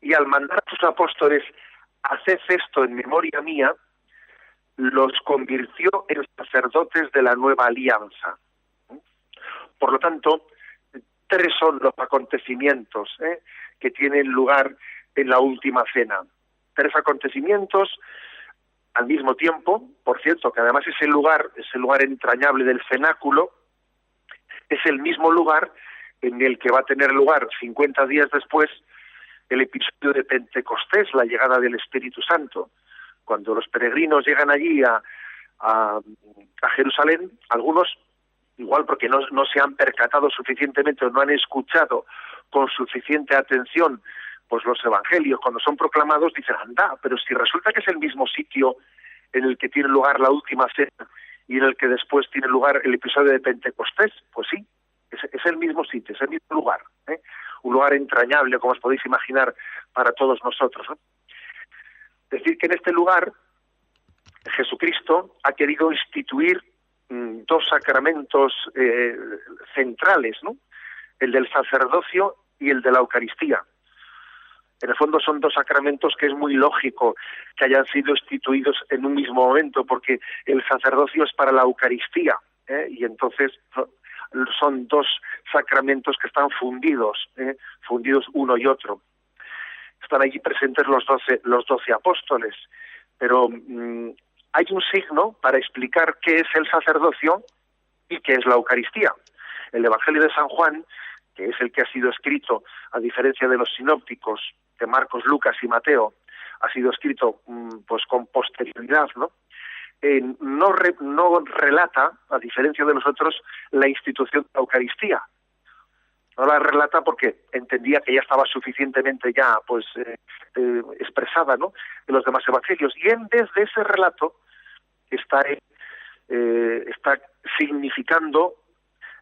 [SPEAKER 4] y al mandar a sus apóstoles, haced esto en memoria mía, los convirtió en sacerdotes de la nueva alianza. Por lo tanto, tres son los acontecimientos que tienen lugar en la última cena. Tres acontecimientos al mismo tiempo, por cierto, que además ese lugar entrañable del cenáculo, es el mismo lugar en el que va a tener lugar 50 días después el episodio de Pentecostés, la llegada del Espíritu Santo. Cuando los peregrinos llegan allí a Jerusalén, algunos, igual porque no se han percatado suficientemente o no han escuchado con suficiente atención pues los evangelios, cuando son proclamados, dicen, anda, pero si resulta que es el mismo sitio en el que tiene lugar la última cena y en el que después tiene lugar el episodio de Pentecostés, pues sí, es el mismo sitio, es el mismo lugar, un lugar entrañable, como os podéis imaginar, para todos nosotros, ¿no? Decir que en este lugar Jesucristo ha querido instituir dos sacramentos centrales, ¿no? El del sacerdocio y el de la Eucaristía. En el fondo son dos sacramentos que es muy lógico que hayan sido instituidos en un mismo momento, porque el sacerdocio es para la Eucaristía, y entonces son dos sacramentos que están fundidos uno y otro. Están allí presentes los 12 apóstoles, pero hay un signo para explicar qué es el sacerdocio y qué es la Eucaristía. El Evangelio de San Juan, que es el que ha sido escrito, a diferencia de los sinópticos, de Marcos, Lucas y Mateo, ha sido escrito pues con posterioridad, ¿no? No relata, a diferencia de los otros, la institución de la Eucaristía. No la relata porque entendía que ya estaba suficientemente ya pues expresada, ¿no?, en los demás evangelios. Y en vez de ese relato está significando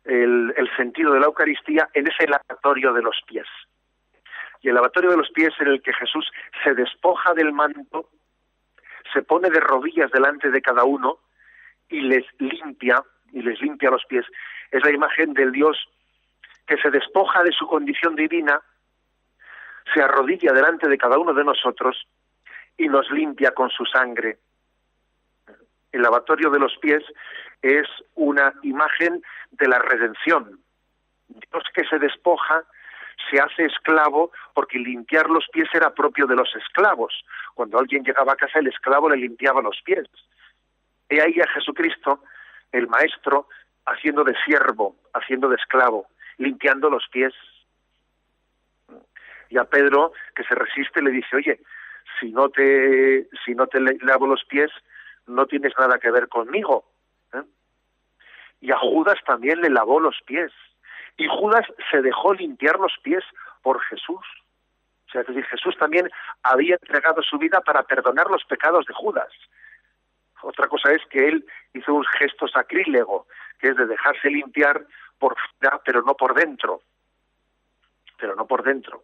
[SPEAKER 4] el sentido de la Eucaristía en ese lavatorio de los pies. Y el lavatorio de los pies en el que Jesús se despoja del manto, se pone de rodillas delante de cada uno y les limpia los pies. Es la imagen del Dios que se despoja de su condición divina, se arrodilla delante de cada uno de nosotros y nos limpia con su sangre. El lavatorio de los pies es una imagen de la redención. Dios que se despoja se hace esclavo, porque limpiar los pies era propio de los esclavos. Cuando alguien llegaba a casa, el esclavo le limpiaba los pies. He ahí a Jesucristo, el Maestro, haciendo de siervo, haciendo de esclavo, limpiando los pies. Y a Pedro, que se resiste, le dice, oye, si no te lavo los pies, no tienes nada que ver conmigo. Y a Judas también le lavó los pies. Y Judas se dejó limpiar los pies por Jesús. O sea, es decir, Jesús también había entregado su vida para perdonar los pecados de Judas. Otra cosa es que él hizo un gesto sacrílego, que es de dejarse limpiar por fuera, pero no por dentro. Pero no por dentro.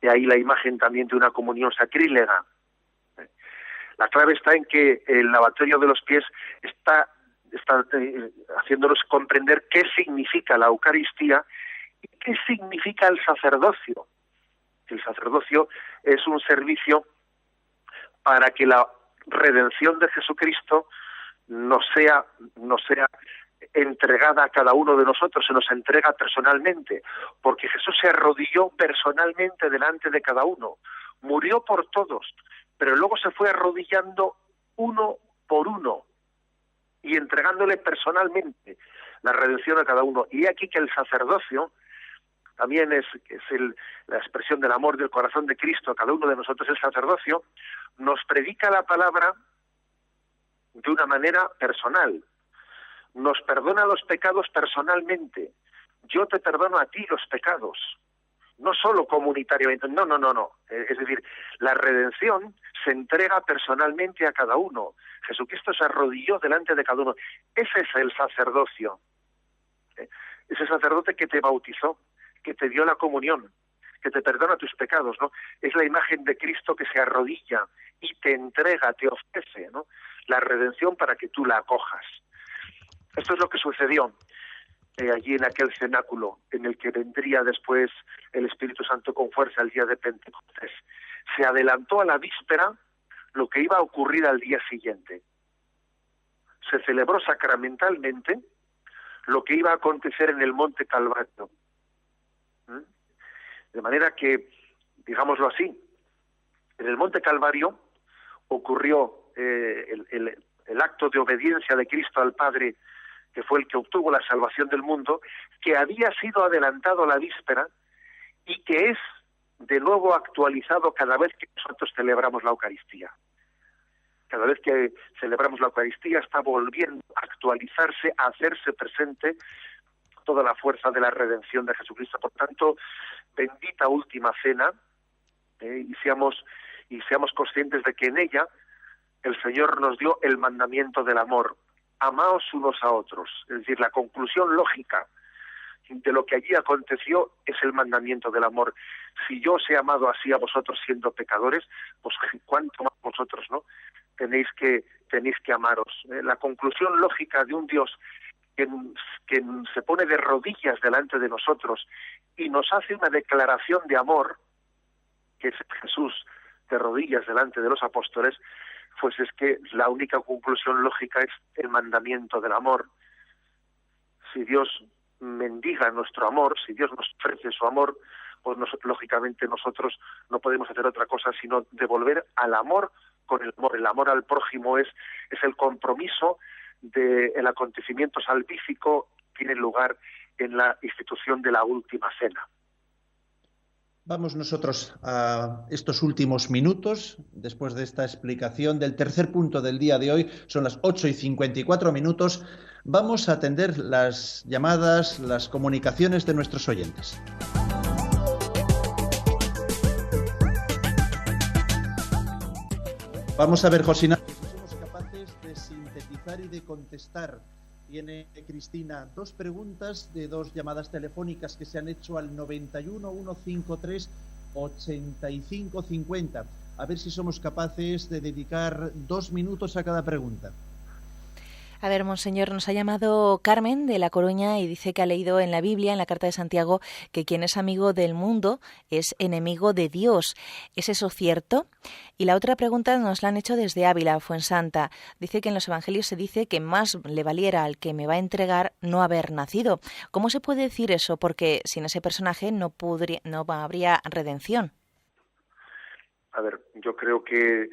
[SPEAKER 4] De ahí la imagen también de una comunión sacrílega. La clave está en que el lavatorio de los pies está haciéndonos comprender qué significa la Eucaristía y qué significa el sacerdocio. El sacerdocio es un servicio para que la redención de Jesucristo nos sea entregada a cada uno de nosotros, se nos entrega personalmente, porque Jesús se arrodilló personalmente delante de cada uno, murió por todos, pero luego se fue arrodillando uno por uno y entregándole personalmente la redención a cada uno. Y aquí que el sacerdocio también es la expresión del amor del corazón de Cristo a cada uno de nosotros. El sacerdocio nos predica la palabra de una manera personal, nos perdona los pecados personalmente. Yo te perdono a ti los pecados, no solo comunitariamente, no. Es decir, la redención se entrega personalmente a cada uno. Jesucristo se arrodilló delante de cada uno. Ese es el sacerdocio. Ese sacerdote que te bautizó, que te dio la comunión, que te perdona tus pecados, ¿no? Es la imagen de Cristo que se arrodilla y te entrega, te ofrece, ¿no?, la redención para que tú la acojas. Esto es lo que sucedió allí en aquel cenáculo en el que vendría después el Espíritu Santo con fuerza el día de Pentecostés. Se adelantó a la víspera lo que iba a ocurrir al día siguiente. Se celebró sacramentalmente lo que iba a acontecer en el Monte Calvario. De manera que, digámoslo así, en el Monte Calvario ocurrió el acto de obediencia de Cristo al Padre, que fue el que obtuvo la salvación del mundo, que había sido adelantado a la víspera y que es de nuevo actualizado cada vez que nosotros celebramos la Eucaristía. Cada vez que celebramos la Eucaristía está volviendo a actualizarse, a hacerse presente toda la fuerza de la redención de Jesucristo. Por tanto, bendita última cena, y seamos conscientes de que en ella el Señor nos dio el mandamiento del amor. Amaos unos a otros. Es decir, la conclusión lógica de lo que allí aconteció es el mandamiento del amor. Si yo os he amado así a vosotros siendo pecadores, pues cuánto más vosotros, ¿no?, tenéis que amaros. La conclusión lógica de un Dios que se pone de rodillas delante de nosotros y nos hace una declaración de amor, que es Jesús de rodillas delante de los apóstoles, pues es que la única conclusión lógica es el mandamiento del amor. Si Dios mendiga nuestro amor, si Dios nos ofrece su amor, pues lógicamente nosotros no podemos hacer otra cosa sino devolver al amor con el amor. El amor al prójimo es el compromiso del acontecimiento salvífico que tiene lugar en la institución de la última cena.
[SPEAKER 2] Vamos nosotros a estos últimos minutos, después de esta explicación del tercer punto del día de hoy. Son las 8:54. Vamos a atender las llamadas, las comunicaciones de nuestros oyentes. Vamos a ver, José Ignacio, si somos capaces de sintetizar y de contestar Tiene Cristina 2 preguntas de 2 llamadas telefónicas que se han hecho al 91 153 85 50. A ver si somos capaces de dedicar 2 minutos a cada pregunta.
[SPEAKER 5] A ver, monseñor, nos ha llamado Carmen de La Coruña y dice que ha leído en la Biblia, en la Carta de Santiago, que quien es amigo del mundo es enemigo de Dios. ¿Es eso cierto? Y la otra pregunta nos la han hecho desde Ávila, Fuensanta. Dice que en los Evangelios se dice que más le valiera al que me va a entregar no haber nacido. ¿Cómo se puede decir eso? Porque sin ese personaje no habría redención.
[SPEAKER 4] A ver, yo creo que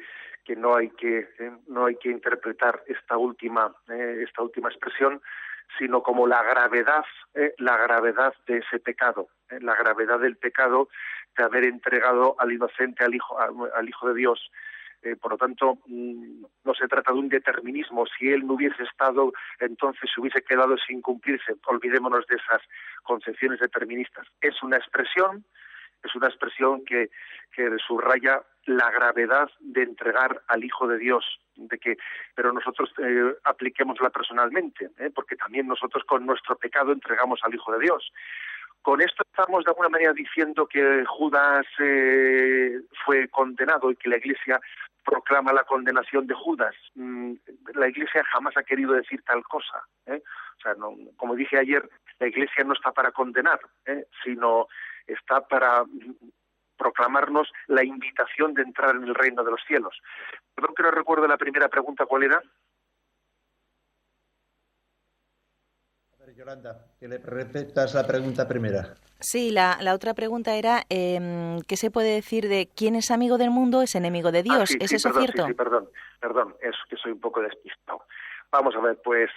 [SPEAKER 4] no hay que interpretar esta última expresión, sino como la gravedad de ese pecado, la gravedad del pecado de haber entregado al inocente, al hijo de Dios. Por lo tanto, no se trata de un determinismo. Si él no hubiese estado, entonces se hubiese quedado sin cumplirse. Olvidémonos de esas concepciones deterministas. Es una expresión que subraya la gravedad de entregar al Hijo de Dios, pero nosotros apliquémosla personalmente, porque también nosotros con nuestro pecado entregamos al Hijo de Dios. Con esto estamos de alguna manera diciendo que Judas fue condenado y que la Iglesia proclama la condenación de Judas. La Iglesia jamás ha querido decir tal cosa. O sea, no, como dije ayer, la Iglesia no está para condenar, sino está para proclamarnos la invitación de entrar en el reino de los cielos. Perdón que no recuerdo la primera pregunta, ¿cuál era?
[SPEAKER 2] A ver, Yolanda, que le repitas la pregunta primera.
[SPEAKER 5] Sí, la otra pregunta era, ¿qué se puede decir de quién es amigo del mundo es enemigo de Dios? ¿Es eso cierto?
[SPEAKER 4] Sí, perdón, es que soy un poco despistado. Vamos a ver, pues,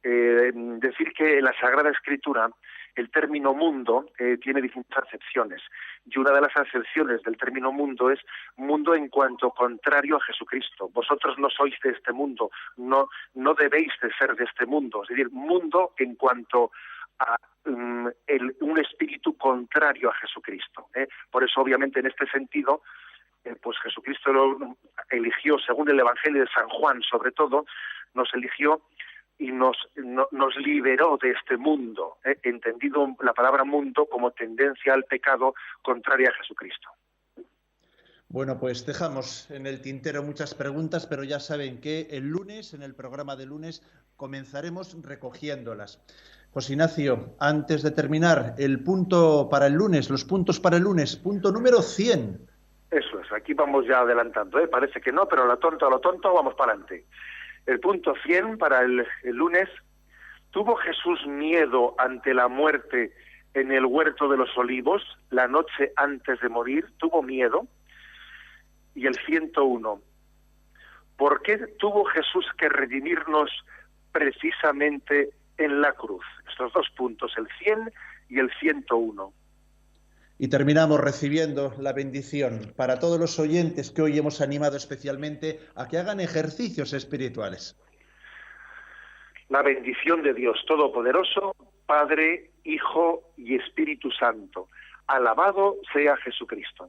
[SPEAKER 4] decir que en la Sagrada Escritura el término mundo tiene distintas acepciones, y una de las acepciones del término mundo es mundo en cuanto contrario a Jesucristo. Vosotros no sois de este mundo, no debéis de ser de este mundo, es decir, mundo en cuanto a un espíritu contrario a Jesucristo. Por eso, obviamente, en este sentido, pues Jesucristo lo eligió, según el Evangelio de San Juan, sobre todo, nos eligió y nos liberó de este mundo, entendido la palabra mundo como tendencia al pecado contraria a Jesucristo.
[SPEAKER 2] Bueno, pues dejamos en el tintero muchas preguntas, pero ya saben que el lunes, en el programa de lunes, comenzaremos recogiéndolas. José Ignacio, antes de terminar, el punto para el lunes, los puntos para el lunes, punto número 100.
[SPEAKER 4] Eso es, aquí vamos ya adelantando, parece que no, pero a lo tonto vamos para adelante. El punto 100 para el lunes: ¿tuvo Jesús miedo ante la muerte en el huerto de los olivos la noche antes de morir? ¿Tuvo miedo? Y el 101: ¿por qué tuvo Jesús que redimirnos precisamente en la cruz? Estos 2 puntos, el 100 y el 101.
[SPEAKER 2] Y terminamos recibiendo la bendición para todos los oyentes que hoy hemos animado especialmente a que hagan ejercicios espirituales.
[SPEAKER 4] La bendición de Dios Todopoderoso, Padre, Hijo y Espíritu Santo. Alabado sea Jesucristo.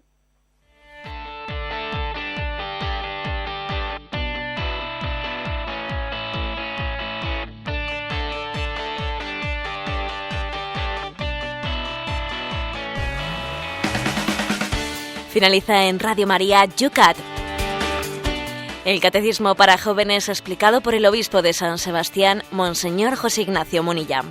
[SPEAKER 1] Finaliza en Radio María Yucat, el Catecismo para Jóvenes explicado por el Obispo de San Sebastián, Monseñor José Ignacio Munilla.